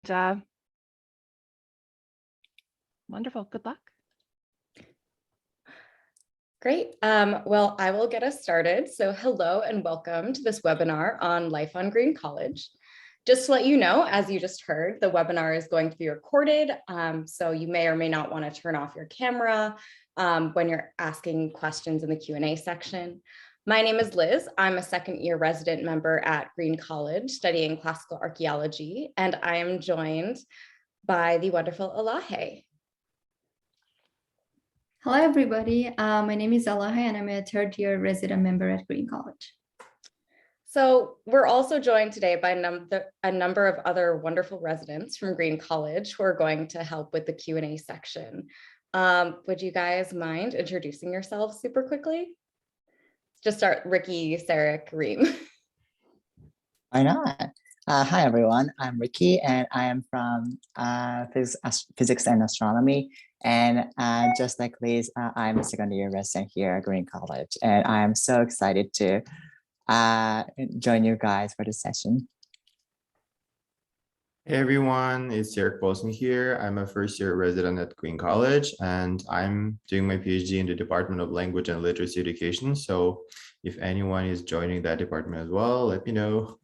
uh, wonderful. Good luck. Great. Well, I will get us started. So hello and welcome to this webinar on Life on Green College. Just to let you know, as you just heard, the webinar is going to be recorded. So you may or may not want to turn off your camera when you're asking questions in the Q&A section. My name is Liz. I'm a second-year resident member at Green College studying classical archaeology, and I am joined by the wonderful Elahe. Hello, everybody. My name is Elahe, and I'm a third-year resident member at Green College. So we're also joined today by a number of other wonderful residents from Green College who are going to help with the Q&A section. Would you guys mind introducing yourselves super quickly? Just start Ricky, Sarah, Kareem. Why not? Hi, everyone. I'm Ricky, and I am from physics and astronomy. And just like Liz, I'm a second-year resident here at Green College, and I am so excited to join you guys for this session. Hey everyone, it's Eric Bolson here. I'm a first-year resident at Green College, and I'm doing my PhD in the Department of Language and Literacy Education. So if anyone is joining that department as well, let me know.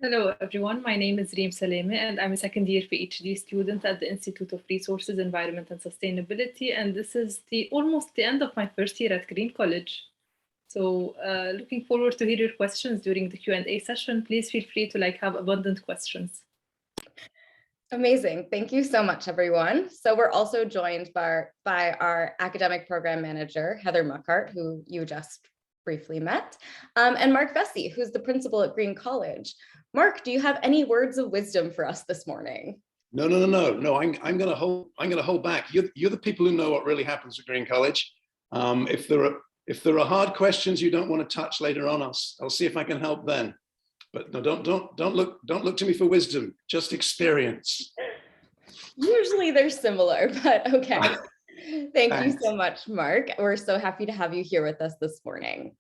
Hello, everyone. My name is Reem Saleme, and I'm a second-year PhD student at the Institute of Resources, Environment, and Sustainability. And this is almost the end of my first year at Green College. So looking forward to hear your questions during the Q&A session. Please feel free to have abundant questions. Amazing. Thank you so much, everyone. So we're also joined by our academic program manager, Heather Muckart, who you just briefly met, and Mark Vessey, who's the principal at Green College. Mark, do you have any words of wisdom for us this morning? No. I'm going to hold back. You're the people who know what really happens at Green College. If there are hard questions you don't want to touch later on, I'll see if I can help then. But no, don't look to me for wisdom. Just experience. Usually they're similar, but okay. Thank Thanks. you so much, Mark. We're so happy to have you here with us this morning.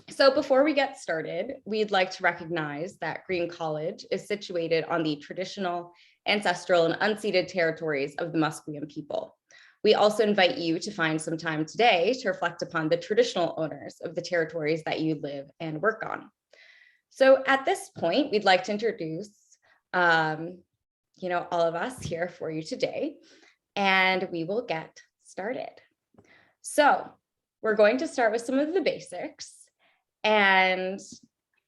So before we get started, we'd like to recognize that Green College is situated on the traditional, ancestral, and unceded territories of the Musqueam people. We also invite you to find some time today to reflect upon the traditional owners of the territories that you live and work on. So at this point, we'd like to introduce all of us here for you today, and we will get started. So we're going to start with some of the basics, and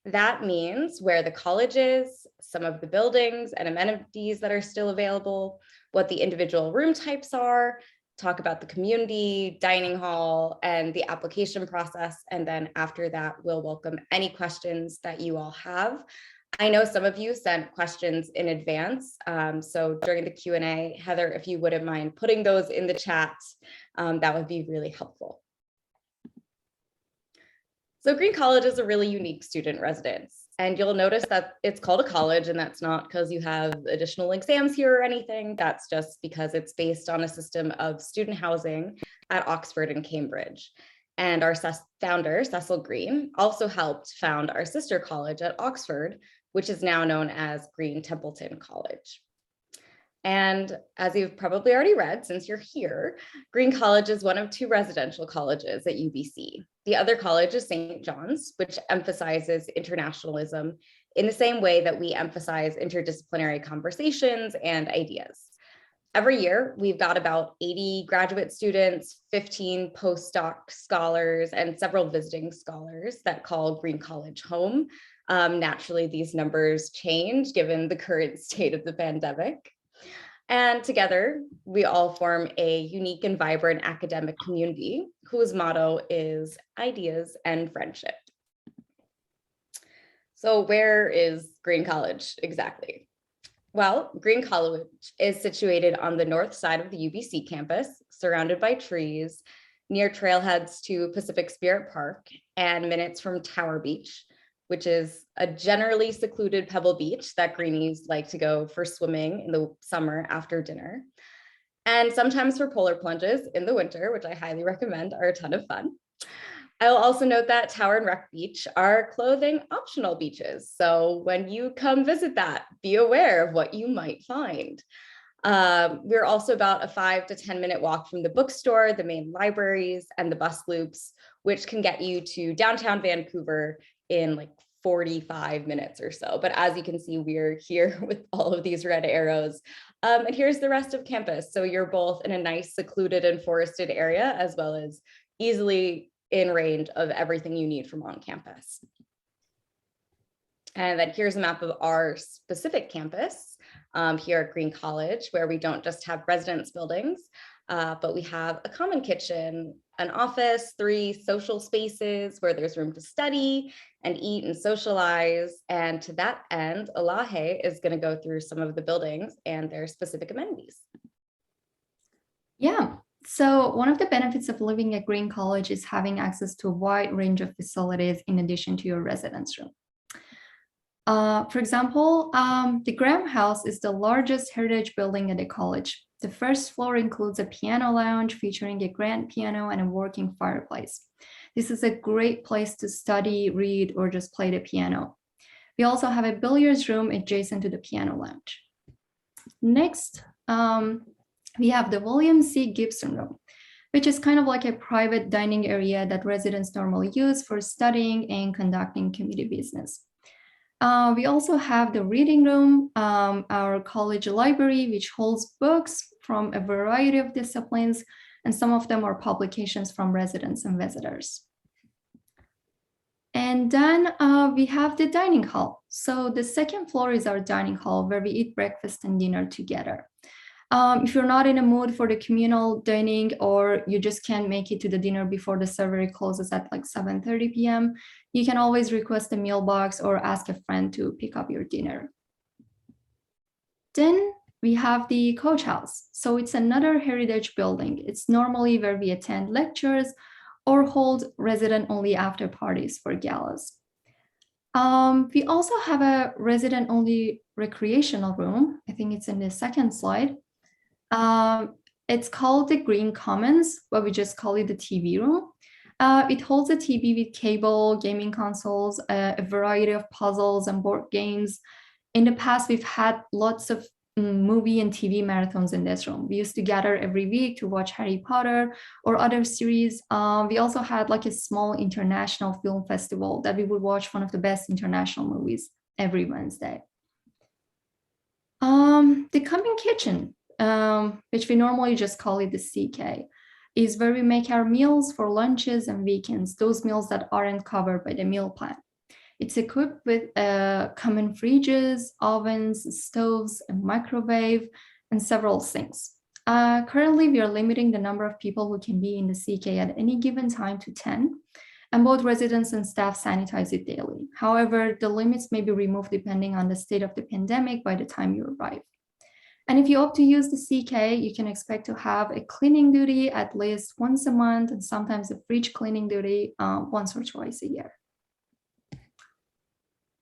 that means where the college is, some of the buildings and amenities that are still available, what the individual room types are, talk about the community, dining hall, and the application process. And then after that, we'll welcome any questions that you all have. I know some of you sent questions in advance. So during the Q&A, Heather, if you wouldn't mind putting those in the chat, that would be really helpful. So Green College is a really unique student residence, and you'll notice that it's called a college, and that's not because you have additional exams here or anything. That's just because it's based on a system of student housing at Oxford and Cambridge. And our founder, Cecil Green, also helped found our sister college at Oxford, which is now known as Green Templeton College. And as you've probably already read, since you're here, Green College is one of two residential colleges at UBC. The other college is St. John's, which emphasizes internationalism in the same way that we emphasize interdisciplinary conversations and ideas. Every year, we've got about 80 graduate students, 15 postdoc scholars, and several visiting scholars that call Green College home. Naturally, these numbers change given the current state of the pandemic. And together, we all form a unique and vibrant academic community whose motto is ideas and friendship. So where is Green College exactly? Well, Green College is situated on the north side of the UBC campus, surrounded by trees, near trailheads to Pacific Spirit Park, and minutes from Tower Beach, which is a generally secluded pebble beach that greenies like to go for swimming in the summer after dinner, and sometimes for polar plunges in the winter, which I highly recommend, are a ton of fun. I will also note that Tower and Wreck Beach are clothing optional beaches. So when you come visit that, be aware of what you might find. We're also about a 5 to 10 minute walk from the bookstore, the main libraries, and the bus loops, which can get you to downtown Vancouver in like 45 minutes or so. But as you can see, we're here with all of these red arrows. And here's the rest of campus. So you're both in a nice secluded and forested area, as well as easily in range of everything you need from on campus. And then here's a map of our specific campus here at Green College, where we don't just have residence buildings, but we have a common kitchen, an office, 3 social spaces where there's room to study and eat and socialize. And to that end, Elahe is going to go through some of the buildings and their specific amenities. Yeah. So one of the benefits of living at Green College is having access to a wide range of facilities in addition to your residence room. For example, the Graham House is the largest heritage building at the college. The first floor includes a piano lounge featuring a grand piano and a working fireplace. This is a great place to study, read, or just play the piano. We also have a billiards room adjacent to the piano lounge. Next, we have the William C. Gibson Room, which is kind of like a private dining area that residents normally use for studying and conducting community business. We also have the reading room, our college library, which holds books from a variety of disciplines, and some of them are publications from residents and visitors. And then we have the dining hall. So the second floor is our dining hall where we eat breakfast and dinner together. If you're not in a mood for the communal dining or you just can't make it to the dinner before the server closes at like 7:30 p.m., you can always request a meal box or ask a friend to pick up your dinner. Then we have the coach house. So it's another heritage building. It's normally where we attend lectures or hold resident-only after parties for galas. We also have a resident-only recreational room. I think it's in the second slide. It's called the Green Commons, but we just call it the TV room. It holds a TV with cable, gaming consoles, a variety of puzzles and board games. In the past, we've had lots of movie and TV marathons in this room. We used to gather every week to watch Harry Potter or other series. We also had like a small international film festival that we would watch one of the best international movies every Wednesday. The common kitchen, which we normally just call it the CK, is where we make our meals for lunches and weekends, those meals that aren't covered by the meal plan. It's equipped with common fridges, ovens, stoves, a microwave, and several sinks. Currently, we are limiting the number of people who can be in the CK at any given time to 10, and both residents and staff sanitize it daily. However, the limits may be removed depending on the state of the pandemic by the time you arrive. And if you opt to use the CK, you can expect to have a cleaning duty at least once a month, and sometimes a fridge cleaning duty once or twice a year.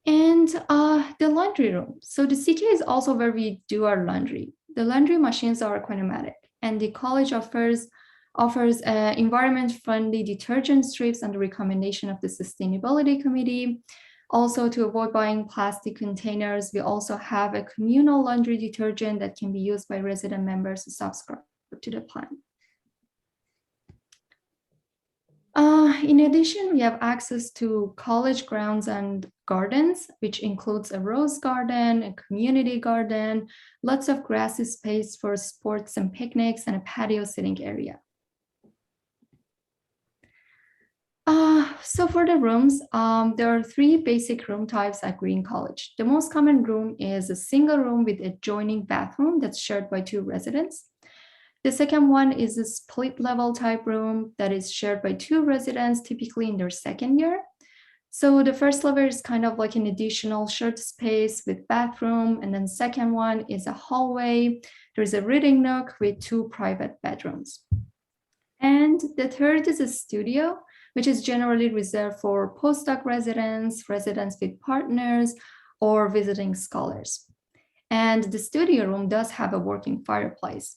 And the laundry room. So the CK is also where we do our laundry. The laundry machines are economatic, and the college offers environment-friendly detergent strips on the recommendation of the Sustainability Committee. Also, to avoid buying plastic containers, we also have a communal laundry detergent that can be used by resident members who subscribe to the plan. In addition, we have access to college grounds and gardens, which includes a rose garden, a community garden, lots of grassy space for sports and picnics, and a patio sitting area. So for the rooms, there are 3 basic room types at Green College. The most common room is a single room with adjoining bathroom that's shared by 2 residents. The second one is a split level type room that is shared by 2 residents, typically in their second year. So the first level is kind of like an additional shared space with bathroom, and then second one is a hallway. There's a reading nook with 2 private bedrooms. And the third is a studio, which is generally reserved for postdoc residents, residents with partners, or visiting scholars. And the studio room does have a working fireplace.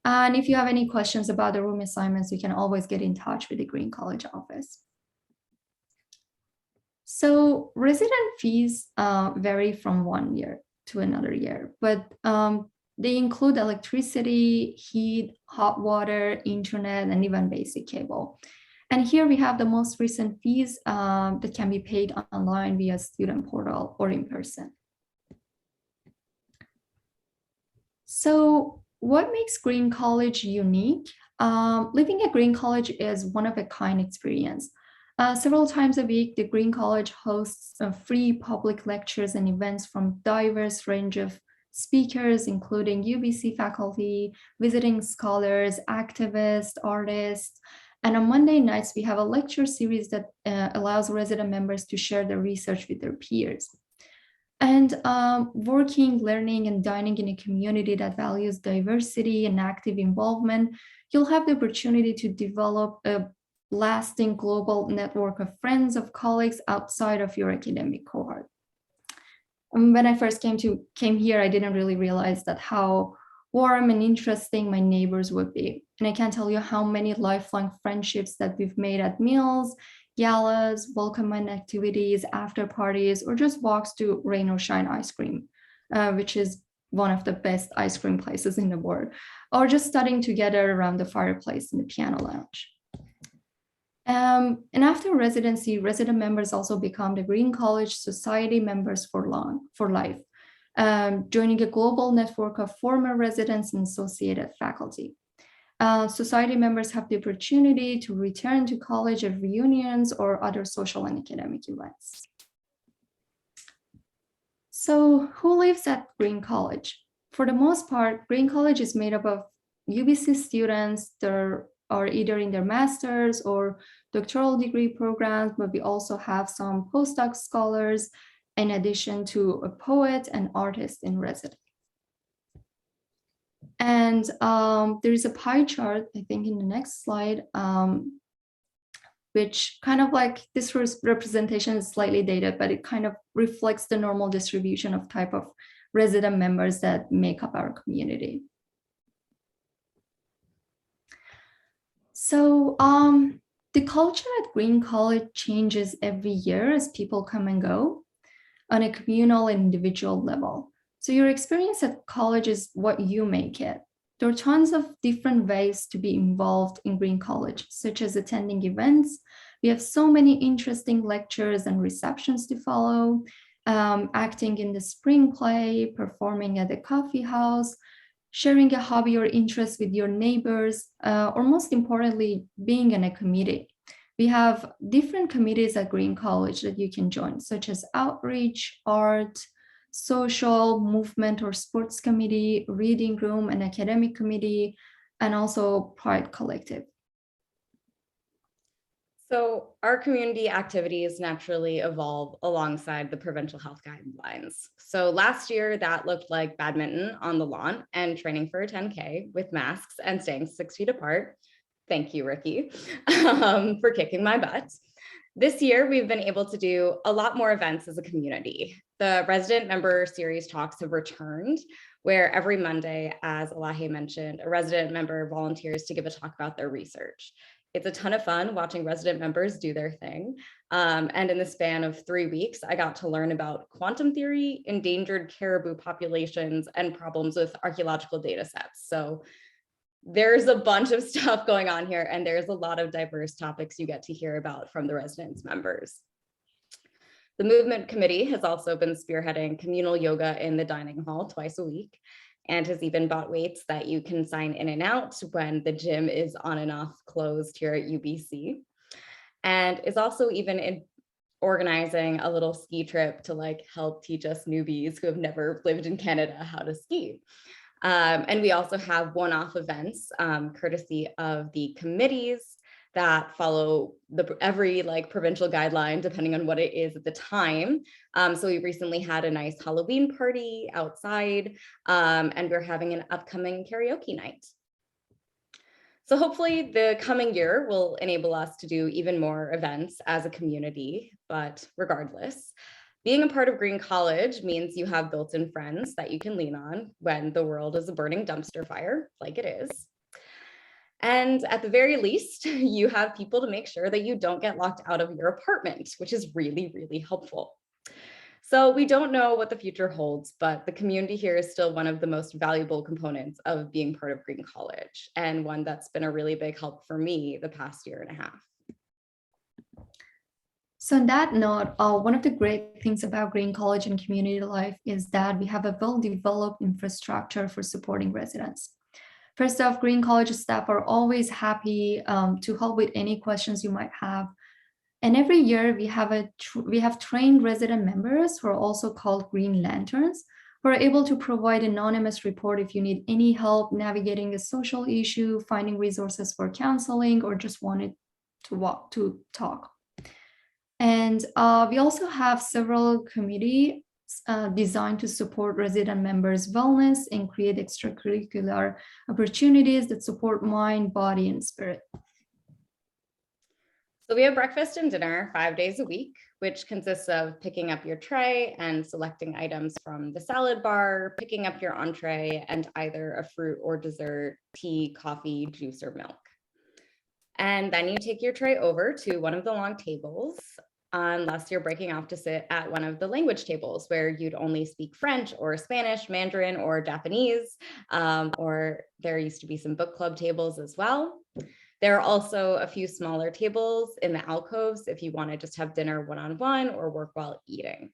And if you have any questions about the room assignments, you can always get in touch with the Green College office. So resident fees vary from one year to another year, but they include electricity, heat, hot water, internet, and even basic cable. And here we have the most recent fees that can be paid online via student portal or in person. So what makes Green College unique? Living at Green College is one-of-a-kind experience. Several times a week, the Green College hosts free public lectures and events from diverse range of speakers, including UBC faculty, visiting scholars, activists, artists. And on Monday nights, we have a lecture series that allows resident members to share their research with their peers. And working, learning, and dining in a community that values diversity and active involvement, you'll have the opportunity to develop a lasting global network of friends, of colleagues outside of your academic cohort. And when I first came here, I didn't really realize that how warm and interesting my neighbors would be. And I can't tell you how many lifelong friendships that we've made at meals, galas, welcome activities, after parties, or just walks to Rain or Shine Ice Cream, which is one of the best ice cream places in the world, or just studying together around the fireplace in the piano lounge. And after residency, resident members also become the Green College Society members for life, joining a global network of former residents and associated faculty. Society members have the opportunity to return to college at reunions or other social and academic events. So who lives at Green College? For the most part, Green College is made up of UBC students that are either in their master's or doctoral degree programs, but we also have some postdoc scholars, in addition to a poet and artist in residence. And there is a pie chart, I think in the next slide, which kind of like this representation is slightly dated, but it kind of reflects the normal distribution of type of resident members that make up our community. So the culture at Green College changes every year as people come and go on a communal and individual level. So your experience at college is what you make it. There are tons of different ways to be involved in Green College, such as attending events. We have so many interesting lectures and receptions to follow, acting in the spring play, performing at the coffee house, sharing a hobby or interest with your neighbors, or most importantly, being in a committee. We have different committees at Green College that you can join, such as outreach, art, social, movement or sports committee, reading room and academic committee, and also Pride Collective. So our community activities naturally evolve alongside the provincial health guidelines. So last year that looked like badminton on the lawn and training for a 10K with masks and staying 6 feet apart. Thank you, Ricky, for kicking my butt. This year, we've been able to do a lot more events as a community. The resident member series talks have returned, where every Monday, as Elahe mentioned, a resident member volunteers to give a talk about their research. It's a ton of fun watching resident members do their thing. And in the span of 3 weeks, I got to learn about quantum theory, endangered caribou populations, and problems with archaeological data sets. So there's a bunch of stuff going on here, and there's a lot of diverse topics you get to hear about from the residence members. The movement committee has also been spearheading communal yoga in the dining hall twice a week, and has even bought weights that you can sign in and out when the gym is on and off closed here at UBC, and is also even organizing a little ski trip to like help teach us newbies who have never lived in Canada how to ski. And we also have one-off events courtesy of the committees that follow every like provincial guideline, depending on what it is at the time. So we recently had a nice Halloween party outside, and we're having an upcoming karaoke night. So hopefully the coming year will enable us to do even more events as a community, but regardless, being a part of Green College means you have built-in friends that you can lean on when the world is a burning dumpster fire, like it is. And at the very least, you have people to make sure that you don't get locked out of your apartment, which is really, really helpful. So we don't know what the future holds, but the community here is still one of the most valuable components of being part of Green College, and one that's been a really big help for me the past year and a half. So on that note, one of the great things about Green College and community life is that we have a well-developed infrastructure for supporting residents. First off, Green College staff are always happy to help with any questions you might have. And every year we have trained resident members who are also called Green Lanterns, who are able to provide anonymous report if you need any help navigating a social issue, finding resources for counseling, or just wanted to talk. And we also have several committees designed to support resident members' wellness and create extracurricular opportunities that support mind, body, and spirit. So we have breakfast and dinner 5 days a week, which consists of picking up your tray and selecting items from the salad bar, picking up your entree, and either a fruit or dessert, tea, coffee, juice, or milk. And then you take your tray over to one of the long tables, unless you're breaking off to sit at one of the language tables where you'd only speak French or Spanish, Mandarin, or Japanese, or there used to be some book club tables as well. There are also a few smaller tables in the alcoves if you want to just have dinner one-on-one or work while eating.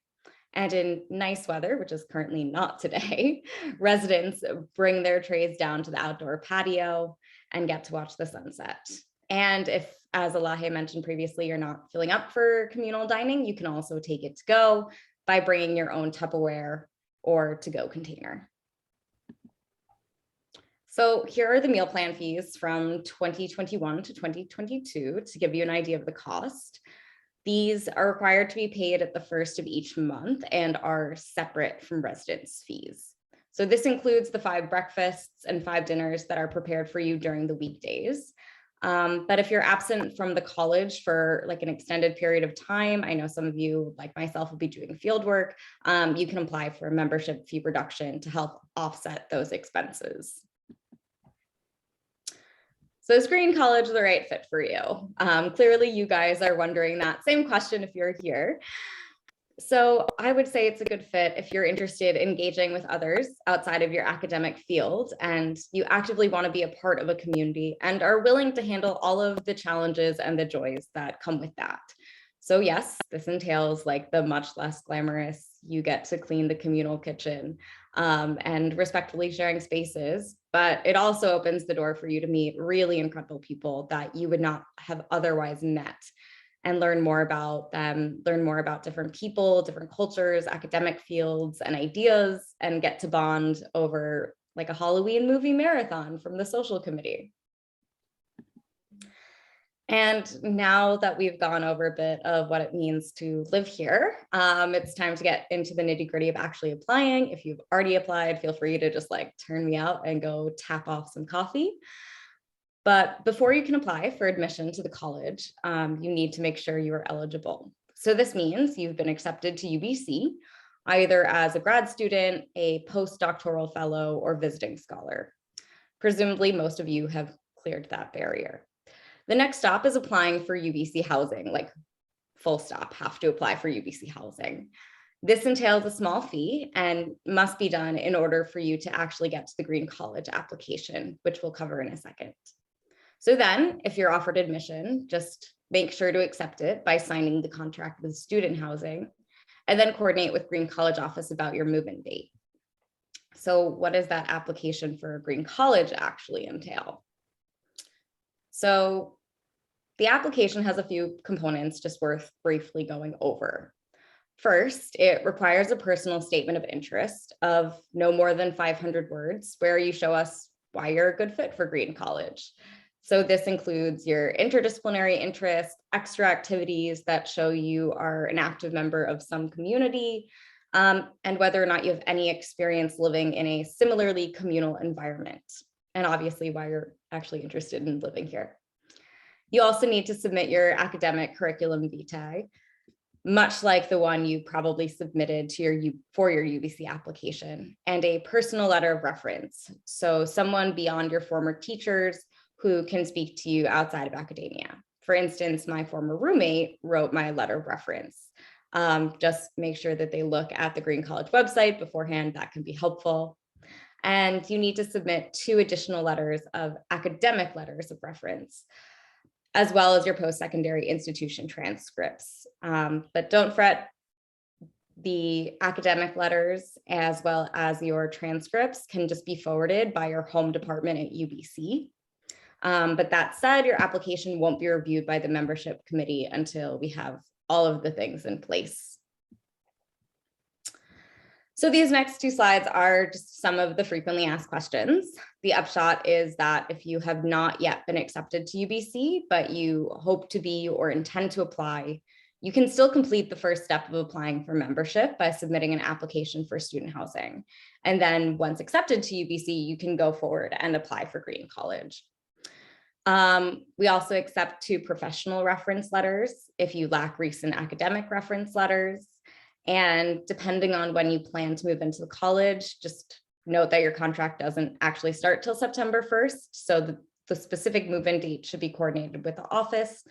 And in nice weather, which is currently not today, residents bring their trays down to the outdoor patio and get to watch the sunset. And if, as Alahe mentioned previously, you're not filling up for communal dining, you can also take it to go by bringing your own Tupperware or to-go container. So here are the meal plan fees from 2021 to 2022 to give you an idea of the cost. These are required to be paid at the first of each month and are separate from residence fees. So this includes the 5 breakfasts and 5 dinners that are prepared for you during the weekdays. But if you're absent from the college for like an extended period of time, I know some of you, like myself, will be doing field work, you can apply for a membership fee reduction to help offset those expenses. So is Green College the right fit for you? Clearly, you guys are wondering that same question if you're here. So I would say it's a good fit if you're interested in engaging with others outside of your academic field and you actively want to be a part of a community and are willing to handle all of the challenges and the joys that come with that. So yes, this entails like the much less glamorous, you get to clean the communal kitchen and respectfully sharing spaces, but it also opens the door for you to meet really incredible people that you would not have otherwise met and learn more about them, learn more about different people, different cultures, academic fields and ideas, and get to bond over like a Halloween movie marathon from the social committee. And now that we've gone over a bit of what it means to live here, it's time to get into the nitty-gritty of actually applying. If you've already applied, feel free to just like turn me out and go tap off some coffee. But before you can apply for admission to the college, you need to make sure you are eligible. So this means you've been accepted to UBC, either as a grad student, a postdoctoral fellow, or visiting scholar. Presumably, most of you have cleared that barrier. The next stop is applying for UBC housing, like full stop, have to apply for UBC housing. This entails a small fee and must be done in order for you to actually get to the Green College application, which we'll cover in a second. So then, if you're offered admission, just make sure to accept it by signing the contract with student housing, and then coordinate with Green College office about your move-in date. So what does that application for Green College actually entail? So the application has a few components just worth briefly going over. First, it requires a personal statement of interest of no more than 500 words, where you show us why you're a good fit for Green College. So this includes your interdisciplinary interest, extra activities that show you are an active member of some community, and whether or not you have any experience living in a similarly communal environment, and obviously why you're actually interested in living here. You also need to submit your academic curriculum vitae, much like the one you probably submitted to for your UBC application, and a personal letter of reference. So someone beyond your former teachers who can speak to you outside of academia. For instance, my former roommate wrote my letter of reference. Just make sure that they look at the Green College website beforehand. That can be helpful. And you need to submit 2 additional letters of academic letters of reference, as well as your post-secondary institution transcripts. But don't fret, the academic letters as well as your transcripts can just be forwarded by your home department at UBC. But that said, your application won't be reviewed by the membership committee until we have all of the things in place. So these next 2 slides are just some of the frequently asked questions. The upshot is that if you have not yet been accepted to UBC, but you hope to be or intend to apply, you can still complete the first step of applying for membership by submitting an application for student housing. And then once accepted to UBC, you can go forward and apply for Green College. We also accept 2 professional reference letters if you lack recent academic reference letters. And depending on when you plan to move into the college, just note that your contract doesn't actually start till September 1st. So the specific move-in date should be coordinated with the office,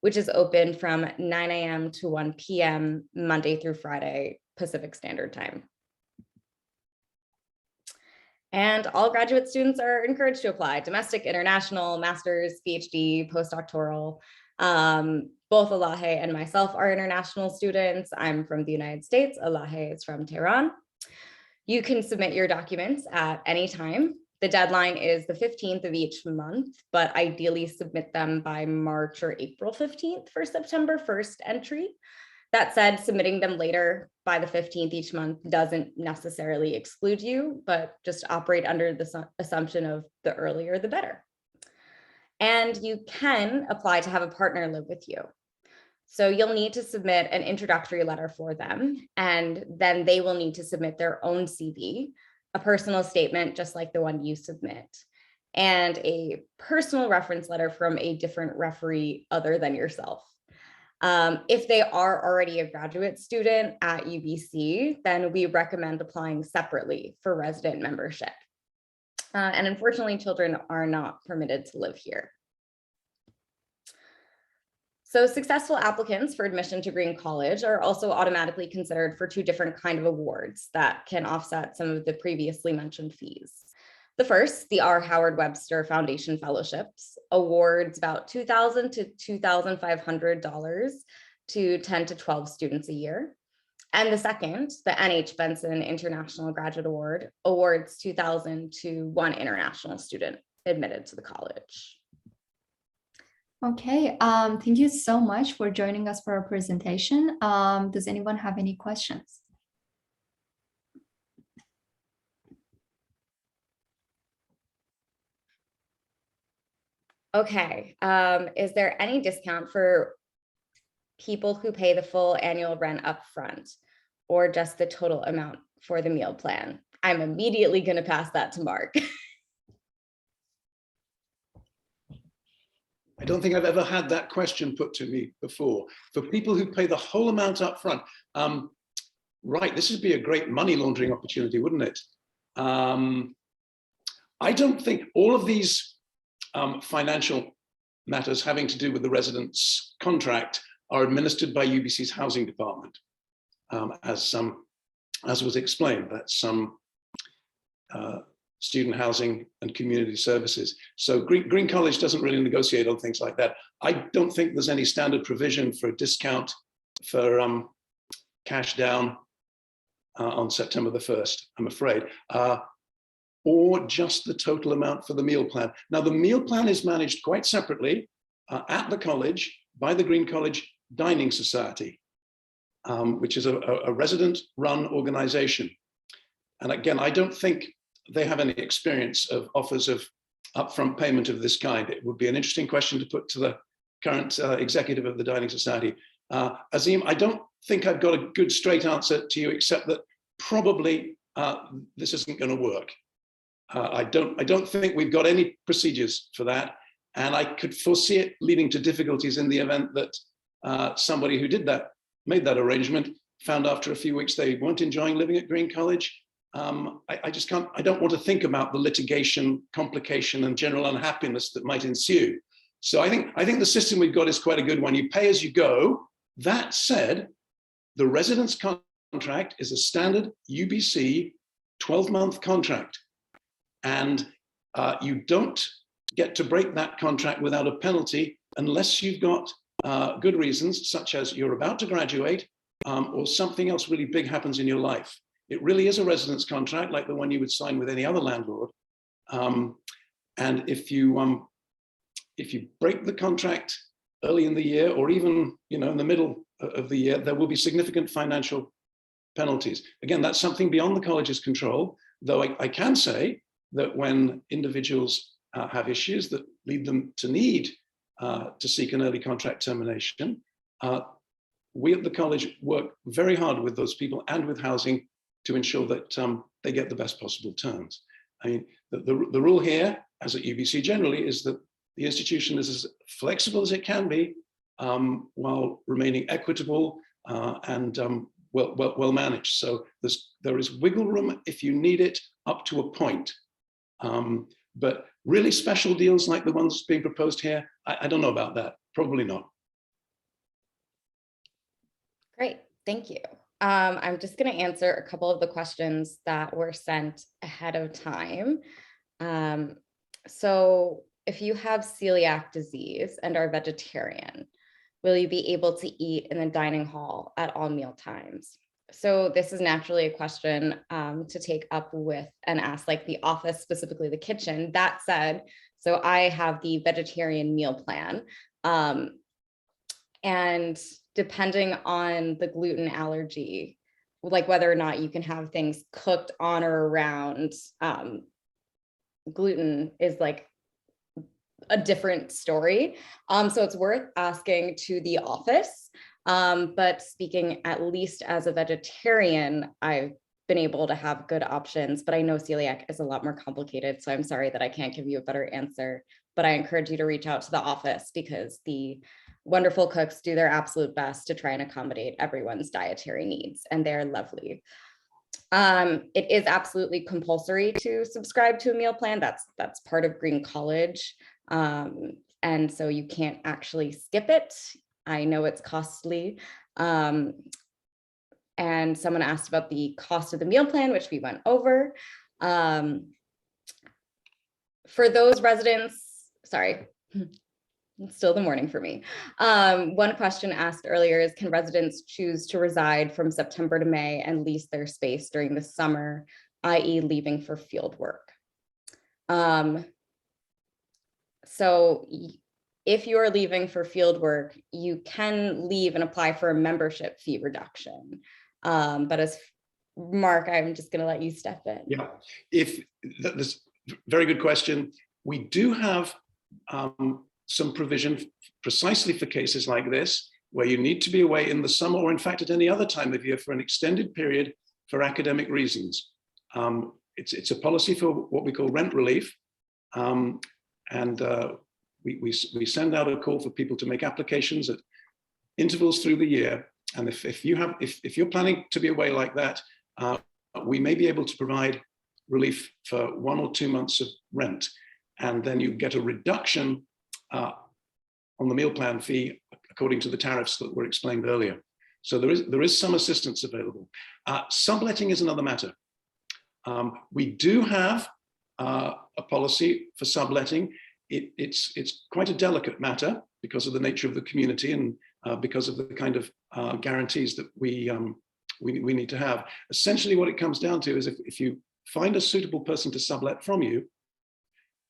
which is open from 9 a.m. to 1 p.m. Monday through Friday, Pacific Standard Time. And all graduate students are encouraged to apply: domestic, international, master's, PhD, postdoctoral. Both Elahe and myself are international students. I'm from the United States. Elahe is from Tehran. You can submit your documents at any time. The deadline is the 15th of each month, but ideally submit them by March or April 15th for September 1st entry. That said, submitting them later by the 15th each month doesn't necessarily exclude you, but just operate under the assumption of the earlier, the better. And you can apply to have a partner live with you. So you'll need to submit an introductory letter for them, and then they will need to submit their own CV, a personal statement just like the one you submit, and a personal reference letter from a different referee other than yourself. If they are already a graduate student at UBC, then we recommend applying separately for resident membership. And unfortunately, children are not permitted to live here. So successful applicants for admission to Green College are also automatically considered for 2 different kinds of awards that can offset some of the previously mentioned fees. The first, the R. Howard Webster Foundation Fellowships, awards about $2,000 to $2,500 to 10 to 12 students a year. And the second, the NH Benson International Graduate Award, awards $2,000 to 1 international student admitted to the college. Okay, thank you so much for joining us for our presentation. Does anyone have any questions? Okay, is there any discount for people who pay the full annual rent up front, or just the total amount for the meal plan? I'm immediately going to pass that to Mark. I don't think I've ever had that question put to me before. For people who pay the whole amount up front, right, this would be a great money laundering opportunity, wouldn't it? I don't think all of these financial matters having to do with the residence contract are administered by UBC's housing department, as was explained. That's some student housing and community services. So Green College doesn't really negotiate on things like that. I don't think there's any standard provision for a discount for cash down on September the 1st, I'm afraid, or just the total amount for the meal plan. Now, the meal plan is managed quite separately at the college by the Green College Dining Society, which is a resident-run organization. And again, I don't think they have any experience of offers of upfront payment of this kind. It would be an interesting question to put to the current executive of the Dining Society. Azim, I don't think I've got a good straight answer to you, except that probably this isn't going to work. I don't think we've got any procedures for that. And I could foresee it leading to difficulties in the event that somebody who made that arrangement, found after a few weeks they weren't enjoying living at Green College, I just can't, I don't want to think about the litigation, complication, and general unhappiness that might ensue. So I think the system we've got is quite a good one. You pay as you go. That said, the residence contract is a standard UBC 12-month contract. And you don't get to break that contract without a penalty unless you've got good reasons, such as you're about to graduate or something else really big happens in your life. It really is a residence contract like the one you would sign with any other landlord. And if you break the contract early in the year, or even in the middle of the year, there will be significant financial penalties. Again, that's something beyond the college's control, though I can say that when individuals have issues that lead them to need to seek an early contract termination, we at the college work very hard with those people and with housing to ensure that they get the best possible terms. I mean, the rule here, as at UBC generally, is that the institution is as flexible as it can be while remaining equitable and well managed. So there is wiggle room if you need it up to a point. But really special deals like the ones being proposed here, I don't know about that. Probably not. Great, thank you. I'm just going to answer a couple of the questions that were sent ahead of time. So if you have celiac disease and are vegetarian, will you be able to eat in the dining hall at all meal times? So this is naturally a question to take up with and ask like the office, specifically the kitchen. That said, so I have the vegetarian meal plan. And depending on the gluten allergy, like whether or not you can have things cooked on or around gluten is like a different story. So it's worth asking to the office. But speaking at least as a vegetarian, I've been able to have good options, but I know celiac is a lot more complicated. So I'm sorry that I can't give you a better answer, but I encourage you to reach out to the office because the wonderful cooks do their absolute best to try and accommodate everyone's dietary needs, and they're lovely. It is absolutely compulsory to subscribe to a meal plan. That's part of Green College. And so you can't actually skip it. I know it's costly. And someone asked about the cost of the meal plan, which we went over. For those residents, sorry, it's still the morning for me. One question asked earlier is, can residents choose to reside from September to May and lease their space during the summer, i.e. leaving for field work? So if you're leaving for field work, you can leave and apply for a membership fee reduction. But as Mark, I'm just going to let you step in. Yeah, if that's a very good question. We do have some provision precisely for cases like this, where you need to be away in the summer or in fact at any other time of year for an extended period for academic reasons. It's a policy for what we call rent relief. We send out a call for people to make applications at intervals through the year. And if you're planning to be away like that, we may be able to provide relief for 1 or 2 months of rent. And then you get a reduction on the meal plan fee according to the tariffs that were explained earlier. So there is some assistance available. Subletting is another matter. We do have a policy for subletting. It's quite a delicate matter because of the nature of the community and because of the kind of guarantees that we need to have. Essentially, what it comes down to is if you find a suitable person to sublet from you,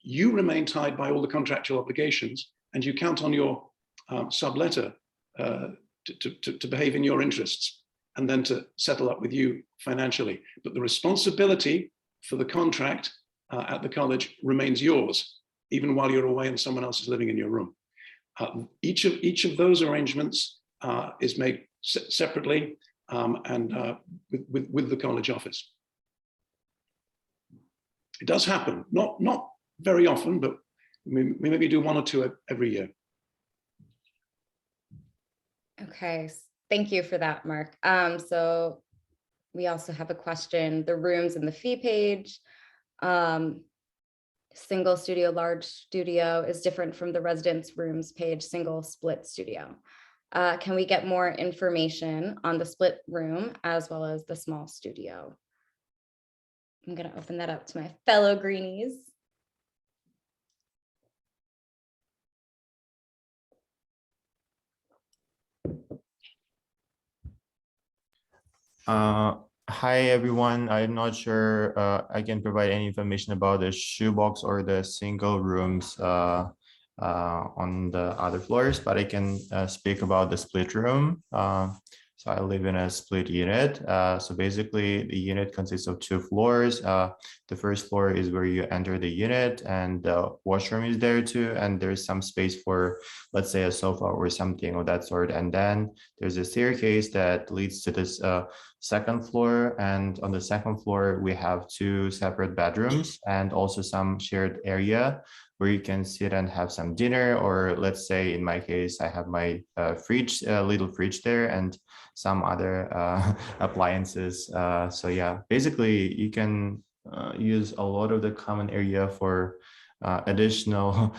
you remain tied by all the contractual obligations, and you count on your subletter to behave in your interests and then to settle up with you financially. But the responsibility for the contract at the college remains yours, even while you're away and someone else is living in your room. Each of those arrangements is made separately and with the college office. It does happen, not very often, but we maybe do 1 or 2 every year. Okay, thank you for that, Mark. So We also have a question, the rooms in the fee page. Single studio, large studio is different from the residence rooms page, single split studio. Can we get more information on the split room as well as the small studio? I'm going to open that up to my fellow greenies. Hi, everyone. I'm not sure I can provide any information about the shoebox or the single rooms on the other floors, but I can speak about the split room. So I live in a split unit. So basically the unit consists of 2 floors. The first floor is where you enter the unit, and the washroom is there too. And there's some space for, let's say, a sofa or something of that sort. And then there's a staircase that leads to this second floor. And on the second floor, we have 2 separate bedrooms and also some shared area where you can sit and have some dinner, or let's say in my case, I have my fridge, little fridge there, and some other appliances. So yeah, basically you can use a lot of the common area for additional,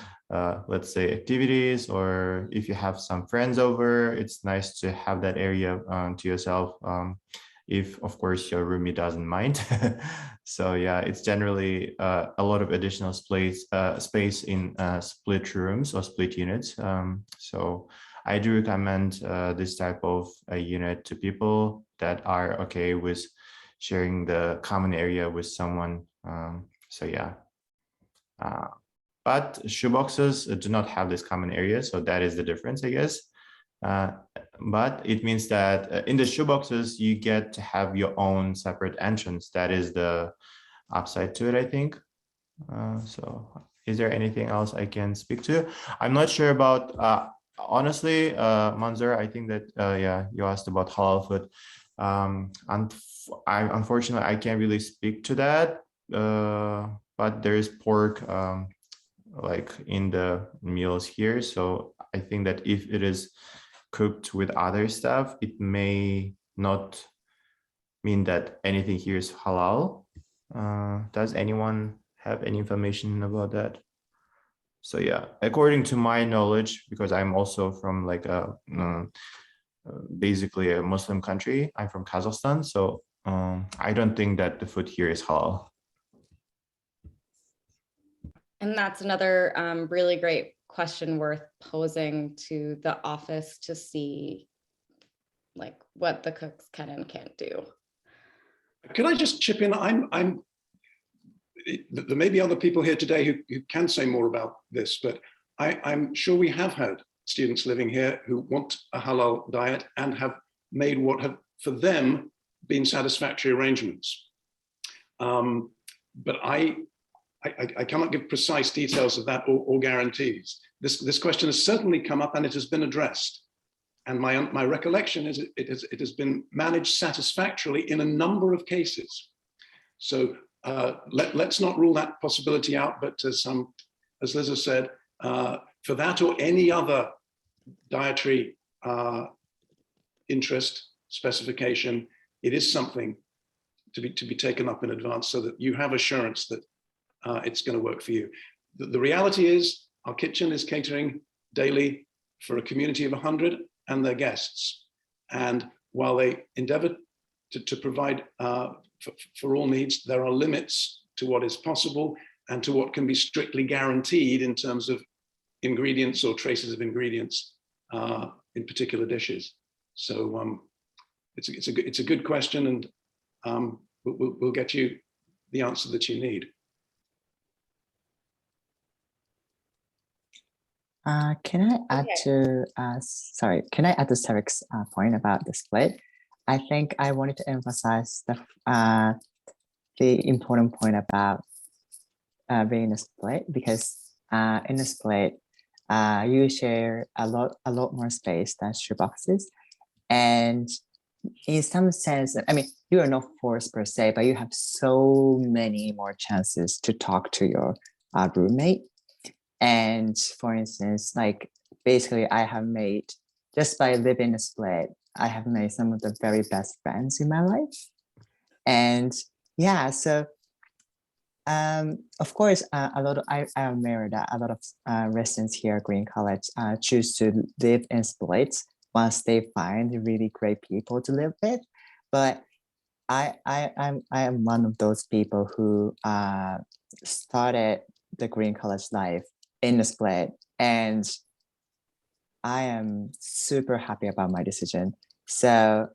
let's say, activities, or if you have some friends over, it's nice to have that area to yourself. If of course your roomie doesn't mind. So yeah, it's generally a lot of additional space in split rooms or split units. So I do recommend this type of a unit to people that are okay with sharing the common area with someone. So yeah. But shoeboxes do not have this common area, so that is the difference, I guess. But it means that in the shoeboxes, you get to have your own separate entrance. That is the upside to it, I think. So is there anything else I can speak to? I'm not sure about, honestly, Manzur, I think that, yeah, you asked about halal food. Unfortunately, I can't really speak to that, but there is pork like in the meals here. So I think that if it is cooked with other stuff, it may not mean that anything here is halal. Does anyone have any information about that? So yeah, according to my knowledge, because I'm also from like a basically a Muslim country, I'm from Kazakhstan, so I don't think that the food here is halal. And that's another really great question worth posing to the office to see like what the cooks can and can't do. Can I just chip in? There may be other people here today who can say more about this, but I'm sure we have had students living here who want a halal diet and have made what have for them been satisfactory arrangements. But I cannot give precise details of that or guarantees. This question has certainly come up and it has been addressed. And my recollection is it has been managed satisfactorily in a number of cases. So let's not rule that possibility out, but as Liz has said, for that or any other dietary interest specification, it is something to be taken up in advance so that you have assurance that it's going to work for you. The reality is our kitchen is catering daily for a community of 100 and their guests. And while they endeavor to provide for all needs, there are limits to what is possible and to what can be strictly guaranteed in terms of ingredients or traces of ingredients in particular dishes. So it's a good question, and we'll get you the answer that you need. Can I add to, can I add to Sarek's point about the split? I think I wanted to emphasize the important point about being a split, because in a split, you share a lot more space than shoeboxes. And in some sense, I mean, you are not forced per se, but you have so many more chances to talk to your roommate. And for instance, like basically I have made, just by living a split, I have made some of the very best friends in my life. And yeah, so of course, I am married. A lot of residents here at Green College choose to live in splits once they find really great people to live with. But I am one of those people who started the Green College life in a split, and I am super happy about my decision. So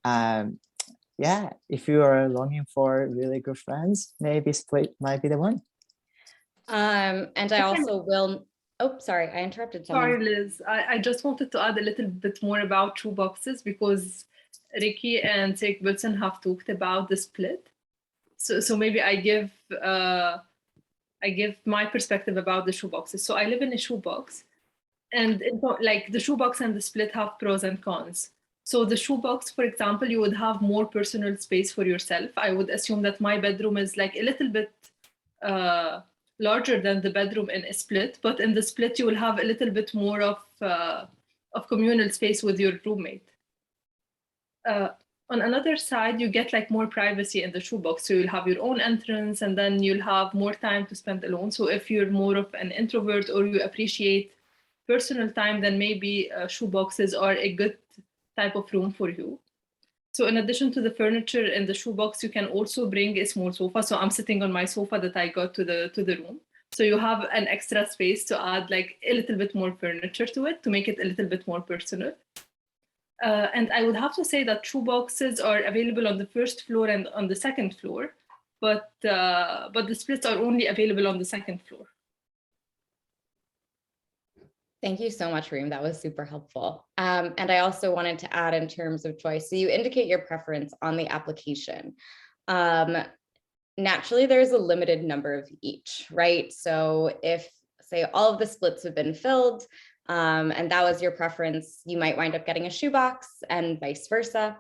yeah, if you are longing for really good friends, maybe split might be the one. And I also will, oh, sorry, I interrupted someone. Sorry, Liz. I just wanted to add a little bit more about shoeboxes because Ricky and Sek Wilson have talked about the split. So maybe I give my perspective about the shoeboxes. So I live in a shoebox, and like the shoebox and the split have pros and cons. So the shoebox, for example, you would have more personal space for yourself. I would assume that my bedroom is like a little bit larger than the bedroom in a split, but in the split you will have a little bit more of communal space with your roommate. On another side, you get like more privacy in the shoebox. So you'll have your own entrance, and then you'll have more time to spend alone. So if you're more of an introvert or you appreciate personal time, then maybe shoeboxes are a good type of room for you. So in addition to the furniture in the shoebox, you can also bring a small sofa. So I'm sitting on my sofa that I got to the room. So you have an extra space to add like a little bit more furniture to it to make it a little bit more personal. And I would have to say that shoeboxes are available on the first floor and on the second floor, but the splits are only available on the second floor. Thank you so much, Reem. That was super helpful. And I also wanted to add in terms of choice, so you indicate your preference on the application. Naturally, there's a limited number of each, right? So if, say, all of the splits have been filled, and that was your preference, you might wind up getting a shoebox and vice versa.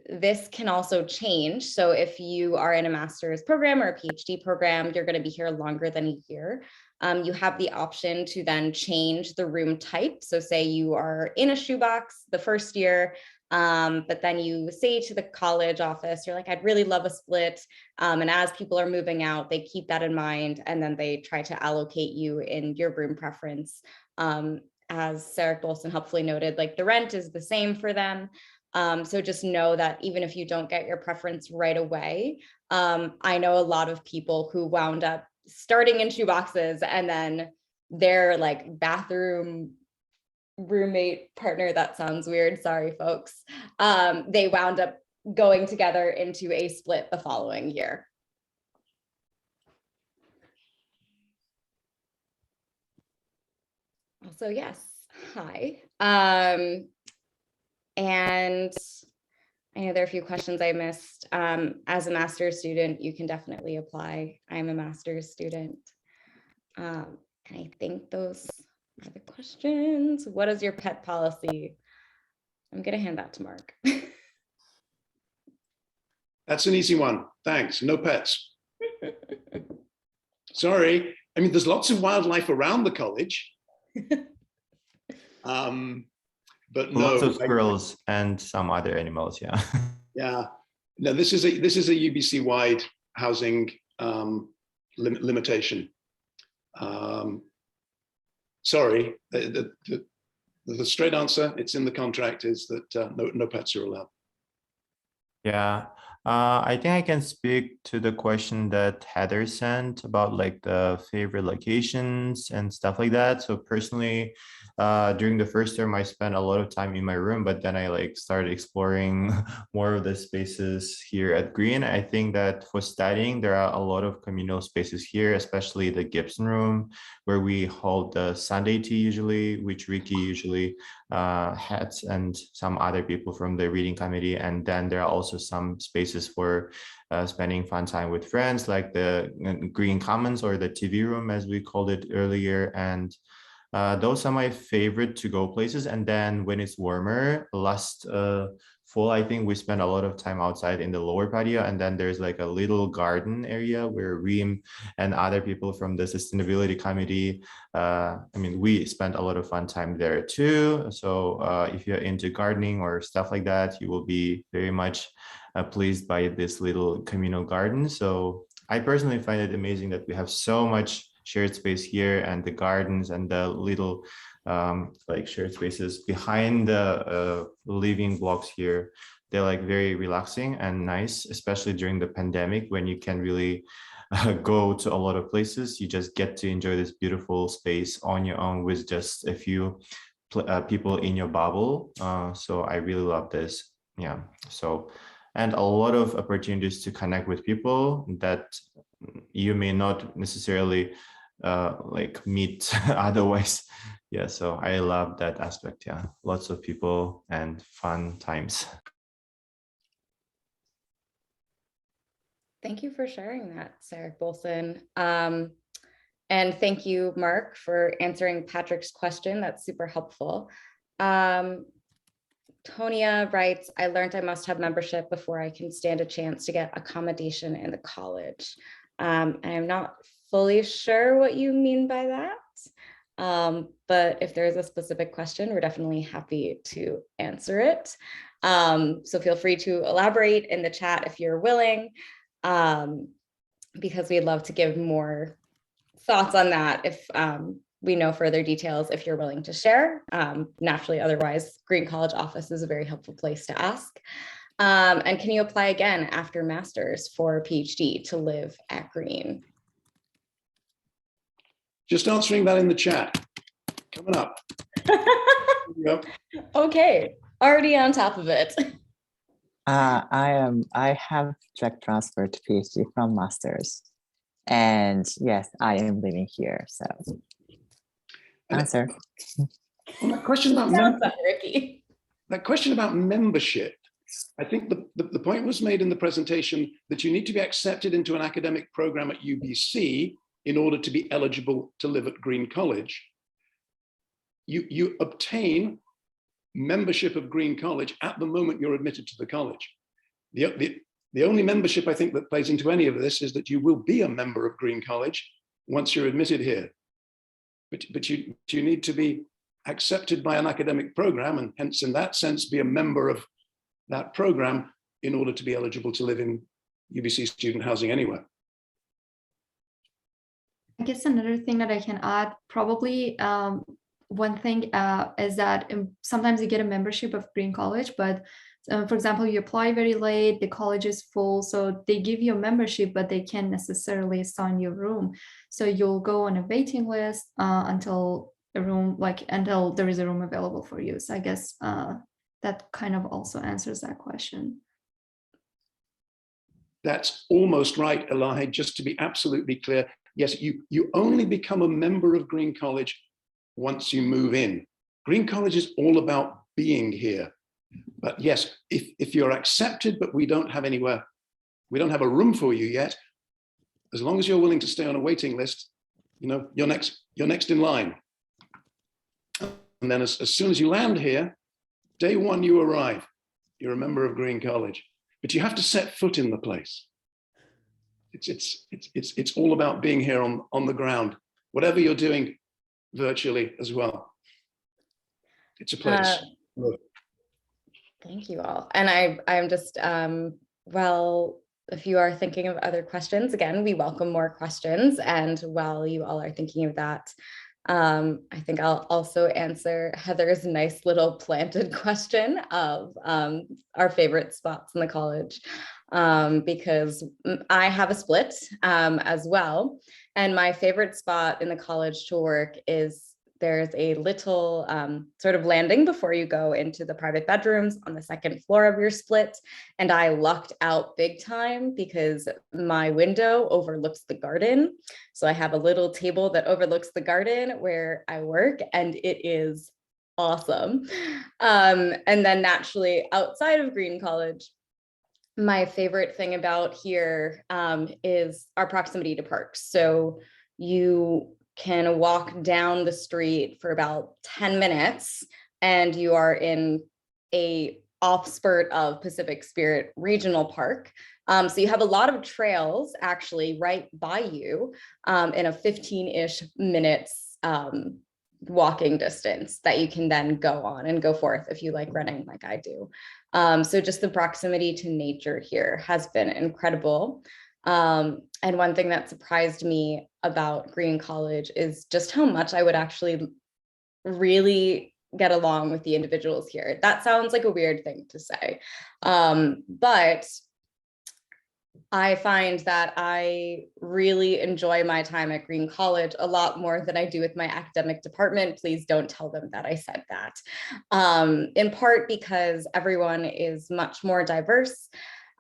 This can also change. So if you are in a master's program or a PhD program, you're going to be here longer than a year. You have the option to then change the room type. So say you are in a shoebox the first year, but then you say to the college office, you're like, I'd really love a split. And as people are moving out, they keep that in mind, and then they try to allocate you in your room preference. As Sarah Golson helpfully noted, like the rent is the same for them. So just know that even if you don't get your preference right away, I know a lot of people who wound up starting in shoeboxes and then their like bathroom roommate partner, that sounds weird, sorry folks, they wound up going together into a split the following year. Also, yes, hi. And I know there are a few questions I missed. As a master's student, you can definitely apply. I'm a master's student. And I think those are the questions. What is your pet policy? I'm gonna hand that to Mark. That's an easy one. Thanks. No pets. Sorry. I mean, there's lots of wildlife around the college. But no. Lots of squirrels and some other animals, yeah. Yeah. No, this is a UBC wide housing limitation. Sorry, the straight answer, it's in the contract, is that no pets are allowed. Yeah, I think I can speak to the question that Heather sent about like the favorite locations and stuff like that. So personally, during the first term, I spent a lot of time in my room, but then I like started exploring more of the spaces here at Green. I think that for studying, there are a lot of communal spaces here, especially the Gibson room, where we hold the Sunday tea usually, which Ricky usually heads, and some other people from the reading committee. And then there are also some spaces for spending fun time with friends, like the Green Commons or the TV room, as we called it earlier. And those are my favorite to go places. And then when it's warmer, last fall, I think we spent a lot of time outside in the lower patio, and then there's like a little garden area where Reem and other people from the sustainability committee, I mean, we spent a lot of fun time there too. So if you're into gardening or stuff like that, you will be very much pleased by this little communal garden. So I personally find it amazing that we have so much shared space here, and the gardens and the little like shared spaces behind the living blocks here. They're like very relaxing and nice, especially during the pandemic when you can really go to a lot of places. You just get to enjoy this beautiful space on your own with just a few people in your bubble. So I really love this. Yeah. So, and a lot of opportunities to connect with people that you may not necessarily like meet otherwise. Yeah. So I love that aspect. Yeah. Lots of people and fun times. Thank you for sharing that, Sarah Bolson. And thank you, Mark, for answering Patrick's question. That's super helpful. Tonia writes, I learned I must have membership before I can stand a chance to get accommodation in the college. I'm not fully sure what you mean by that. But if there is a specific question, we're definitely happy to answer it. So feel free to elaborate in the chat if you're willing. Because we'd love to give more thoughts on that if we know further details, if you're willing to share. Naturally, otherwise, Green College office is a very helpful place to ask. And can you apply again after master's for a PhD to live at Green? Just answering that in the chat. Coming up. Yep. Okay, already on top of it. I have direct transferred to PhD from masters, and yes, I am living here. So answer. On that question about Ricky. that question about membership, I think the point was made in the presentation that you need to be accepted into an academic program at UBC in order to be eligible to live at Green College. You obtain membership of Green College at the moment you're admitted to the college. The only membership I think that plays into any of this is that you will be a member of Green College once you're admitted here. But you need to be accepted by an academic program, and hence in that sense be a member of that program in order to be eligible to live in UBC student housing anywhere. I guess another thing that I can add, probably one thing is that sometimes you get a membership of Green College, but for example, you apply very late, the college is full, so they give you a membership, but they can't necessarily assign you a room. So you'll go on a waiting list until there is a room available for you. So I guess that kind of also answers that question. That's almost right, Elahi. Just to be absolutely clear, yes, you only become a member of Green College once you move in. Green College is all about being here. But yes, if you're accepted, but we don't have anywhere, we don't have a room for you yet, as long as you're willing to stay on a waiting list, you know, you're next in line. And then as soon as you land here, day one you arrive, you're a member of Green College, but you have to set foot in the place. It's all about being here on the ground, whatever you're doing virtually as well. It's a place. Thank you all. And I'm just, well, if you are thinking of other questions, again, we welcome more questions. And while you all are thinking of that, I think I'll also answer Heather's nice little planted question of our favorite spots in the college, because I have a split as well. And my favorite spot in the college to work is there's a little sort of landing before you go into the private bedrooms on the second floor of your split. And I lucked out big time because my window overlooks the garden. So I have a little table that overlooks the garden where I work, and it is awesome. And then naturally outside of Green College, my favorite thing about here is our proximity to parks. So you can walk down the street for about 10 minutes and you are in a offspurt of Pacific Spirit Regional Park. So you have a lot of trails actually right by you in a 15-ish minutes walking distance that you can then go on and go forth if you like running like I do. So just the proximity to nature here has been incredible. And one thing that surprised me about Green College is just how much I would actually really get along with the individuals here. That sounds like a weird thing to say, but I find that I really enjoy my time at Green College a lot more than I do with my academic department. Please don't tell them that I said that. In part because everyone is much more diverse,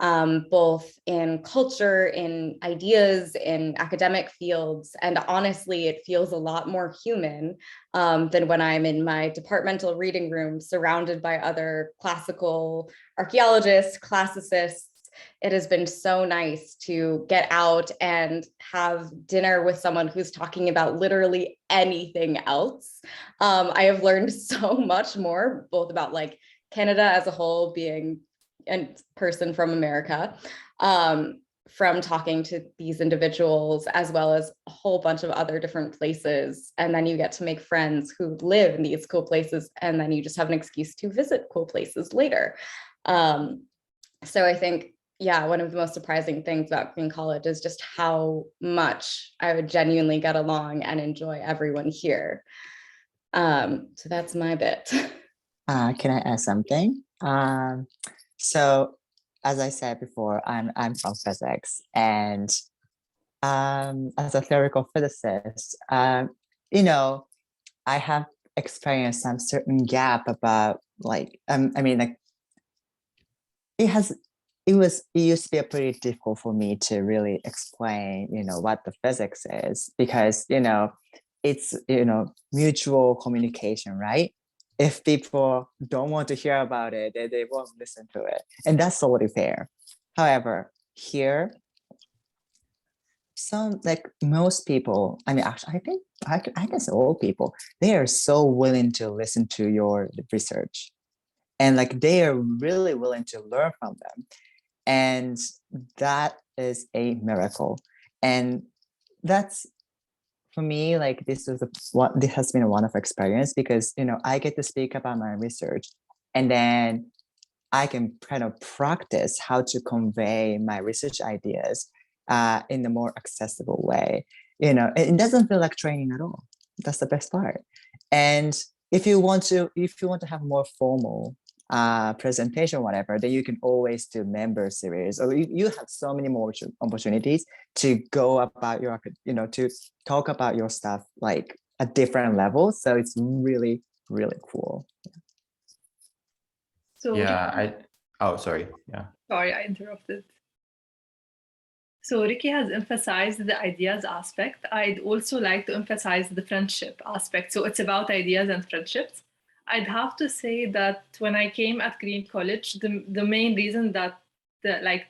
both in culture, in ideas, in academic fields, and honestly, it feels a lot more human than when I'm in my departmental reading room surrounded by other classical archaeologists, classicists. It has been so nice to get out and have dinner with someone who's talking about literally anything else. I have learned so much more, both about like Canada as a whole, being a person from America, from talking to these individuals, as well as a whole bunch of other different places. And then you get to make friends who live in these cool places, and then you just have an excuse to visit cool places later. So I think, yeah, one of the most surprising things about Green College is just how much I would genuinely get along and enjoy everyone here. So that's my bit. Can I add something? So as I said before, I'm from physics, and as a theoretical physicist, you know, I have experienced some certain gap about like I mean, like it used to be pretty difficult for me to really explain, what the physics is, because it's mutual communication, right? If people don't want to hear about it, they won't listen to it, and that's totally fair. However, here, most people, I mean, actually, I think I can say all people, they are so willing to listen to your research, and like they are really willing to learn from them, and that is a miracle. And that's, for me, like this has been a wonderful experience, because I get to speak about my research, and then I can kind of practice how to convey my research ideas in a more accessible way. It doesn't feel like training at all. That's the best part. And if you want to have more formal presentation, whatever, then you can always do member series, or you have so many more opportunities to go about your, to talk about your stuff like a different level. So it's really, really cool. So Yeah, sorry. Yeah. sorry, I interrupted. So Ricky has emphasized the ideas aspect. I'd also like to emphasize the friendship aspect. So it's about ideas and friendships. I'd have to say that when I came at Green College, the main reason that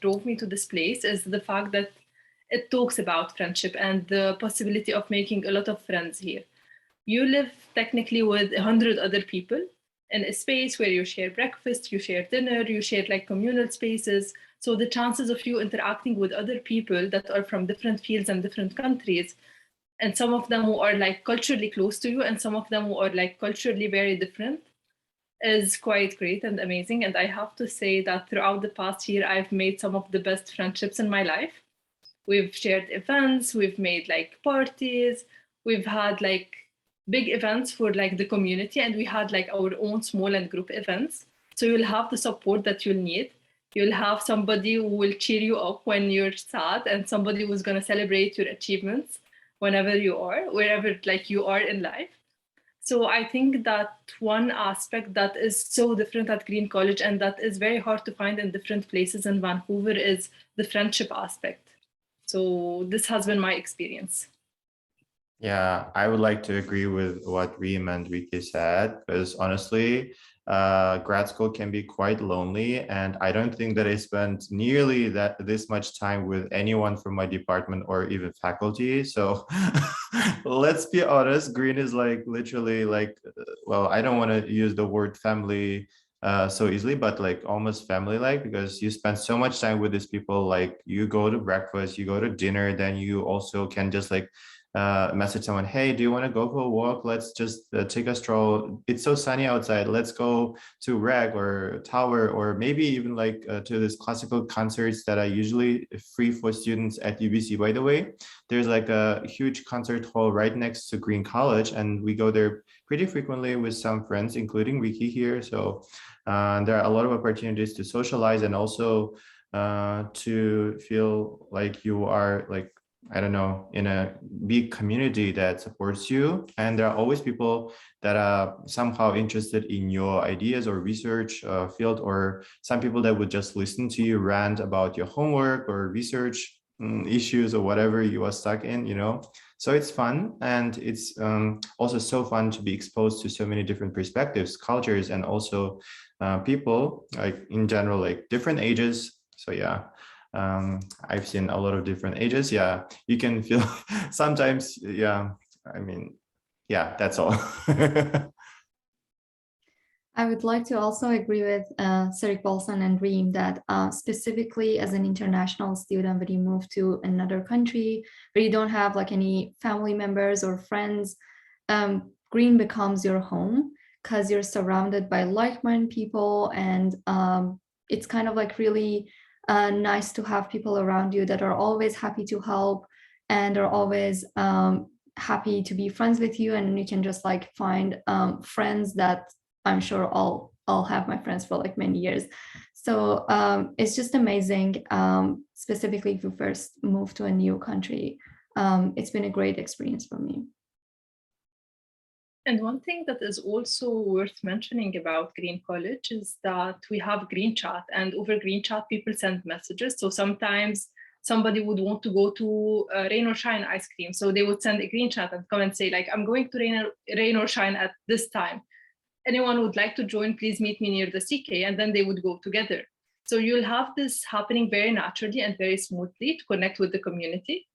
drove me to this place is the fact that it talks about friendship and the possibility of making a lot of friends here. You live technically with 100 other people in a space where you share breakfast, you share dinner, you share like communal spaces. So the chances of you interacting with other people that are from different fields and different countries, and some of them who are like culturally close to you and some of them who are like culturally very different, is quite great and amazing. And I have to say that throughout the past year, I've made some of the best friendships in my life. We've shared events, we've made like parties, we've had like big events for like the community, and we had like our own small and group events. So you'll have the support that you'll need. You'll have somebody who will cheer you up when you're sad, and somebody who's going to celebrate your achievements whenever you are, wherever like you are in life. So I think that one aspect that is so different at Green College and that is very hard to find in different places in Vancouver is the friendship aspect. So this has been my experience. Yeah, I would like to agree with what Reem and Ricky said, because honestly, grad school can be quite lonely, and I don't think that I spent nearly this much time with anyone from my department or even faculty. So let's be honest, Green is like literally like, well, I don't want to use the word family so easily, but like almost family-like, because you spend so much time with these people. Like you go to breakfast, you go to dinner, then you also can just like message someone, hey, do you want to go for a walk? Let's just take a stroll. It's so sunny outside. Let's go to Reg or Tower, or maybe even like to this classical concerts that are usually free for students at UBC. By the way, there's like a huge concert hall right next to Green College, and we go there pretty frequently with some friends, including Ricky here. So there are a lot of opportunities to socialize and also to feel like you are like, I don't know, in a big community that supports you. And there are always people that are somehow interested in your ideas or research field, or some people that would just listen to you rant about your homework or research issues or whatever you are stuck in, you know. So it's fun, and it's also so fun to be exposed to so many different perspectives, cultures, and also people, like in general, like different ages. So yeah. I've seen a lot of different ages. Yeah, you can feel sometimes. Yeah, I mean, yeah, that's all. I would like to also agree with Sarik Bolson and Reem that specifically as an international student, when you move to another country where you don't have like any family members or friends, Green becomes your home because you're surrounded by like-minded people, and it's kind of like really nice to have people around you that are always happy to help and are always happy to be friends with you, and you can just like find friends that I'm sure I'll have my friends for like many years. So it's just amazing, specifically if you first move to a new country. It's been a great experience for me. And one thing that is also worth mentioning about Green College is that we have Green Chat, and over Green Chat, people send messages. So sometimes somebody would want to go to Rain or Shine ice cream. So they would send a Green Chat and come and say like, I'm going to Rain or Shine at this time. Anyone would like to join, please meet me near the CK, and then they would go together. So you'll have this happening very naturally and very smoothly to connect with the community.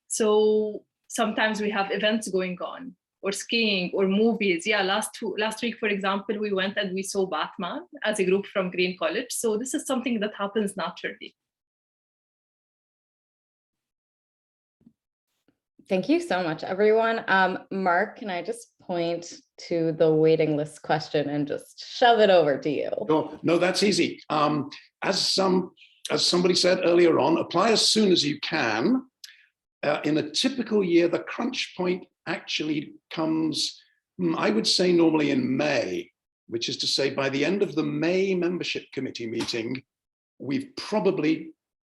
So sometimes we have events going on, or skiing, or movies. Yeah, last week, for example, we went and we saw Batman as a group from Green College. So this is something that happens naturally. Thank you so much, everyone. Mark, can I just point to the waiting list question and just shove it over to you? No, that's easy. As somebody said earlier on, apply as soon as you can. In a typical year, the crunch point actually comes, I would say normally in May, which is to say by the end of the May membership committee meeting, we've probably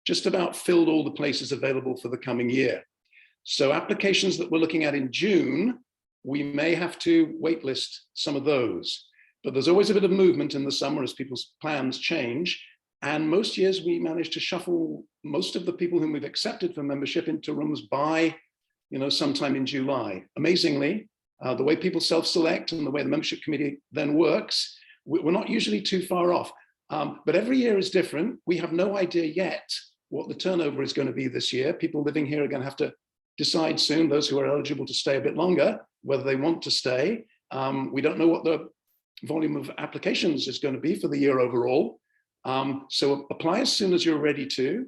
just about filled all the places available for the coming year. So applications that we're looking at in June, we may have to waitlist some of those. But there's always a bit of movement in the summer as people's plans change. And most years we manage to shuffle most of the people whom we've accepted for membership into rooms by, sometime in July. Amazingly, the way people self-select and the way the membership committee then works, we're not usually too far off. But every year is different. We have no idea yet what the turnover is going to be this year. People living here are going to have to decide soon, those who are eligible to stay a bit longer, whether they want to stay. We don't know what the volume of applications is going to be for the year overall. So apply as soon as you're ready to,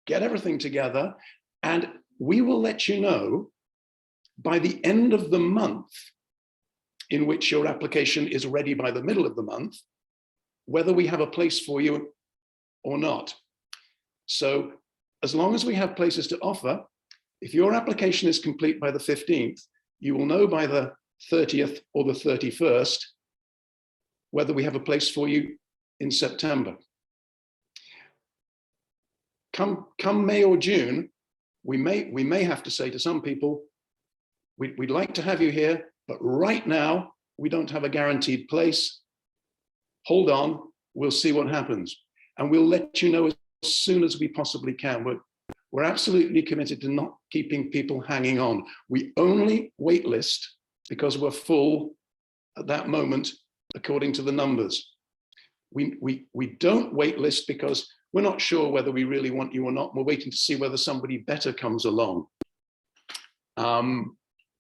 get everything together, and we will let you know by the end of the month in which your application is ready by the middle of the month, whether we have a place for you or not. So as long as we have places to offer, if your application is complete by the 15th, you will know by the 30th or the 31st whether we have a place for you in September. Come May or June, we may have to say to some people, we'd like to have you here, but right now we don't have a guaranteed place. Hold on, we'll see what happens. And we'll let you know as soon as we possibly can. We're absolutely committed to not keeping people hanging on. We only waitlist because we're full at that moment, according to the numbers. We don't waitlist because we're not sure whether we really want you or not. We're waiting to see whether somebody better comes along.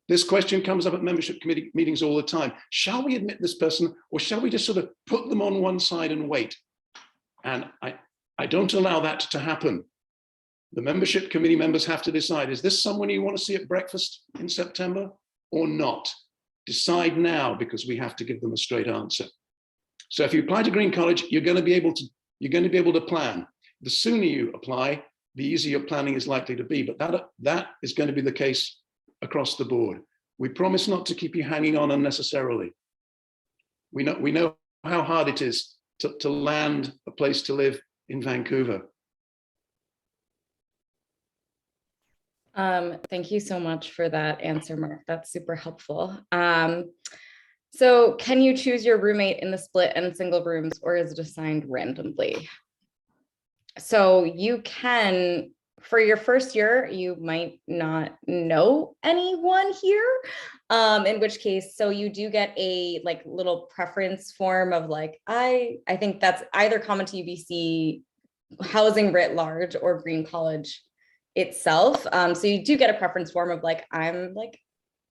This question comes up at membership committee meetings all the time. Shall we admit this person, or shall we just sort of put them on one side and wait? And I don't allow that to happen. The membership committee members have to decide, is this someone you want to see at breakfast in September or not? Decide now, because we have to give them a straight answer. So if you apply to Green College, you're going to be able to plan. The sooner you apply, the easier your planning is likely to be, but that is going to be the case across the board. We promise not to keep you hanging on unnecessarily. We know how hard it is to land a place to live in Vancouver. Thank you so much for that answer, Mark. That's super helpful. So can you choose your roommate in the split and single rooms, or is it assigned randomly? So you can, for your first year, you might not know anyone here, in which case, so you do get a like little preference form of like, I think that's either common to UBC, housing writ large, or Green College itself. So you do get a preference form of like, I'm like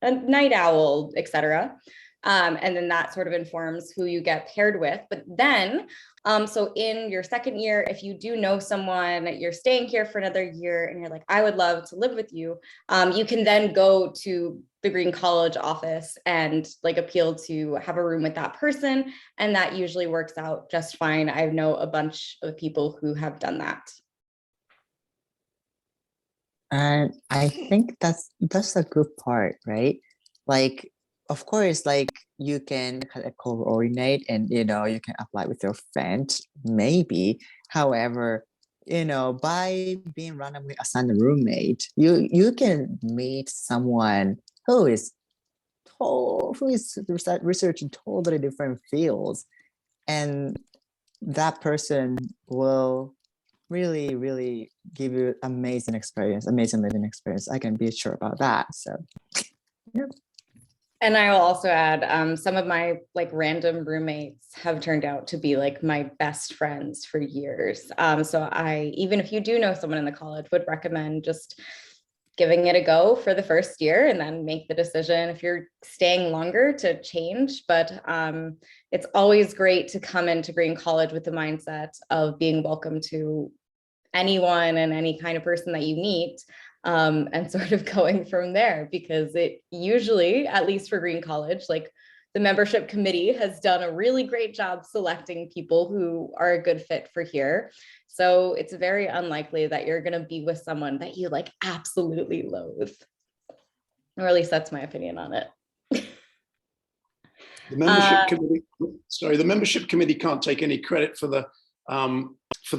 a night owl, etc. And then that sort of informs who you get paired with. But then, so in your second year, if you do know someone, you're staying here for another year and you're like, I would love to live with you, you can then go to the Green College office and like appeal to have a room with that person. And that usually works out just fine. I know a bunch of people who have done that. And I think that's a good part, right? Like, of course, like you can kind of coordinate and you can apply with your friend, maybe. However, by being randomly assigned a roommate, you can meet someone who is researching totally different fields, and that person will really, really give you amazing living experience. I can be sure about that. So, yeah. And I will also add, some of my like random roommates have turned out to be like my best friends for years. So even if you do know someone in the college, would recommend just giving it a go for the first year and then make the decision if you're staying longer to change. But it's always great to come into Green College with the mindset of being welcome to anyone and any kind of person that you meet, and sort of going from there, because it usually, at least for Green College, like the membership committee has done a really great job selecting people who are a good fit for here. So it's very unlikely that you're going to be with someone that you like absolutely loathe, or at least that's my opinion on it. The membership committee, the membership committee can't take any credit for the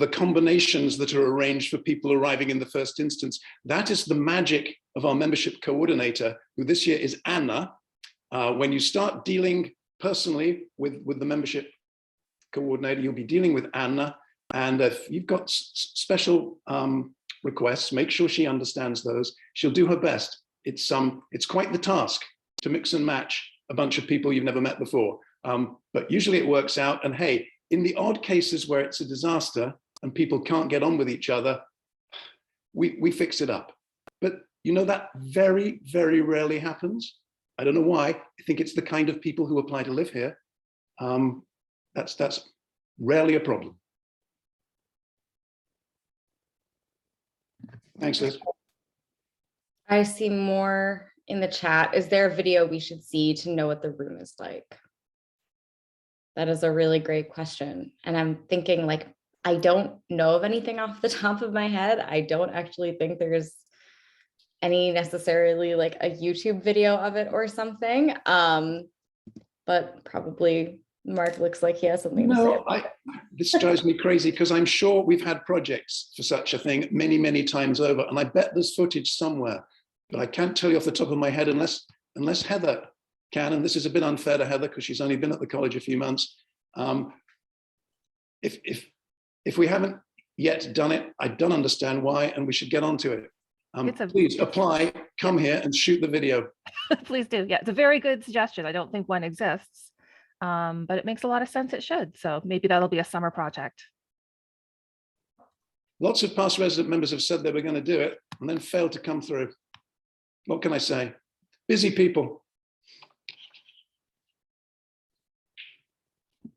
combinations that are arranged for people arriving in the first instance. That is the magic of our membership coordinator, who this year is Anna. When you start dealing personally with the membership coordinator, you'll be dealing with Anna. And if you've got special requests, make sure she understands those. She'll do her best. It's quite the task to mix and match a bunch of people you've never met before. But usually it works out. And hey, in the odd cases where it's a disaster and people can't get on with each other, we fix it up. But that very, very rarely happens. I don't know why. I think it's the kind of people who apply to live here. That's rarely a problem. Thanks, Liz. I see more in the chat. Is there a video we should see to know what the room is like? That is a really great question. And I'm thinking like, I don't know of anything off the top of my head. I don't actually think there's any necessarily like a YouTube video of it or something. But probably Mark looks like he has something to say. No, this drives me crazy because I'm sure we've had projects for such a thing many, many times over. And I bet there's footage somewhere, but I can't tell you off the top of my head unless Heather can, and this is a bit unfair to Heather because she's only been at the college a few months. If we haven't yet done it, I don't understand why, and we should get onto it. Please apply, come here and shoot the video. Please do. Yeah, it's a very good suggestion. I don't think one exists, but it makes a lot of sense it should. So maybe that'll be a summer project. Lots of past resident members have said they were going to do it and then failed to come through. What can I say? Busy people.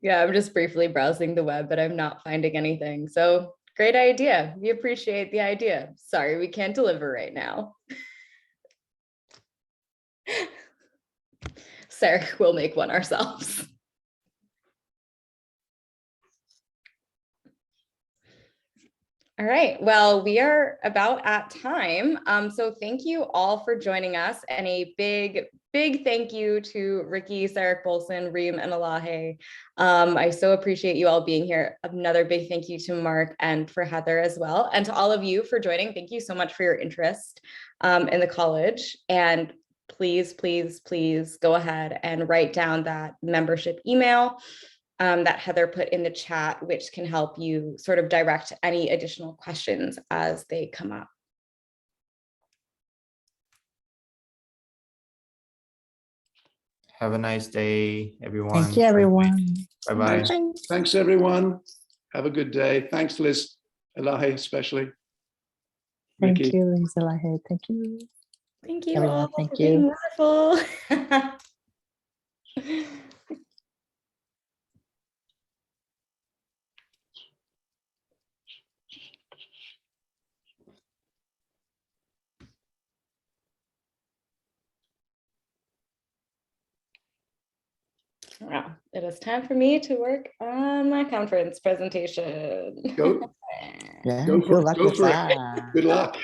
Yeah, I'm just briefly browsing the web, but I'm not finding anything. So Great idea. We appreciate the idea. Sorry, we can't deliver right now. Sarah, we'll make one ourselves. All right, well, we are about at time. So thank you all for joining us, and a big thank you to Ricky, Sarah Bolson, Reem, and Elahe. I so appreciate you all being here. Another big thank you to Mark and for Heather as well. And to all of you for joining, thank you so much for your interest in the college. And please, please, please go ahead and write down that membership email that Heather put in the chat, which can help you sort of direct any additional questions as they come up. Have a nice day, everyone. Thank you, everyone. Bye-bye. Thanks, everyone. Have a good day. Thanks, Liz, Elahe, especially. Thank Ricky. you, Lisa Lahe. Thank you. Thank you Everyone, all thank for being you. wonderful. Wow, it is time for me to work on my conference presentation. Go, Yeah, go good luck go with for it. that. Good luck.